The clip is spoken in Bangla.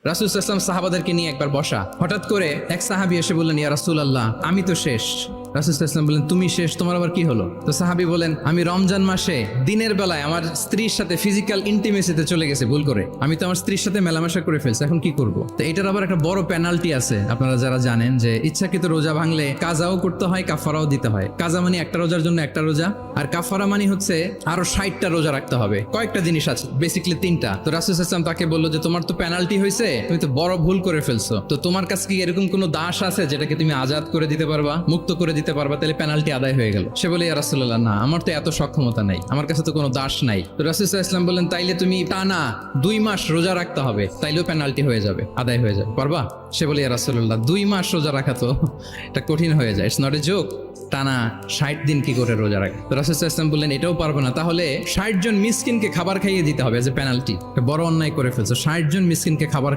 রাসূল সাল্লাল্লাহু আলাইহি ওয়াসাল্লাম সাহাবাদেরকে নিয়ে একবার বসা, হঠাৎ করে এক সাহাবী এসে বললেন, ইয়া রাসূলুল্লাহ, আমি তো শেষ। রাসূল সাল্লাল্লাহু আলাইহি ওয়াসাল্লাম বললেন, তুমি শেষ, তোমার আবার কি হলো? তো সাহাবী বলেন, আমি রমজান মাসে দিনের বেলায় আমার স্ত্রীর সাথে ফিজিক্যাল ইন্টিমেসিতে চলে গেছে ভুল করে, আমি তো আমার স্ত্রীর সাথে মেলামেশা করে ফেলছি, এখন কি করব? তো এটার আবার একটা বড় পেনাল্টি আছে, আপনারা যারা জানেন যে ইচ্ছাকৃত রোজা ভাঙলে কাজাও করতে হয়, কাফারাও দিতে হয়। কাজা মানে একটা রোজার জন্য একটা রোজা, আর কাফারা মানে হচ্ছে আরো 60টা রোজা রাখতে হবে। কয়েকটা জিনিস আছে, বেসিক্যালি 3টা। তো রাসূল সাল্লাল্লাহু আলাইহি ওয়াসাল্লাম তাকে বললো যে তোমার তো পেনাল্টি হয়েছে, তুমি তো বড় ভুল করে ফেলছো, তো তোমার কাছে কি এরকম কোনো দাস আছে যেটাকে তুমি আজাদ করে দিতে পারবা, মুক্ত করে দিতে পারবা, তাহলে পেনাল্টি আদায় হয়ে গেল। সে বলে, ইয়া রাসূলুল্লাহ, না, আমার তো এত সক্ষমতা নাই, আমার কাছে তো কোনো দাস নাই। তো রাসূল সাল্লাল্লাহু আলাইহি ওয়াসাল্লাম বললেন, তাইলে তুমি টানা 2 মাস রোজা রাখতে হবে, তাইলেও পেনাল্টি হয়ে যাবে, আদায় হয়ে যাবে, পারবা? সে বলে, ইয়া রাসূলুল্লাহ, 2 মাস রোজা রাখা তো এটা কঠিন হয়ে যায়, ইটস নট এ জোক, টানা 60 দিন কি করে রোজা রাখে? তো রাসূল সাল্লাল্লাহু আলাইহি ওয়াসাল্লাম বললেন, এটাও পারবো না, তাহলে 60 জন মিসকিনকে খাবার খাইয়ে দিতে হবে, এজ এ পেনাল্টি, বড় অন্যায় করে ফেলছো, 60 জন মিসকিনকে খাবার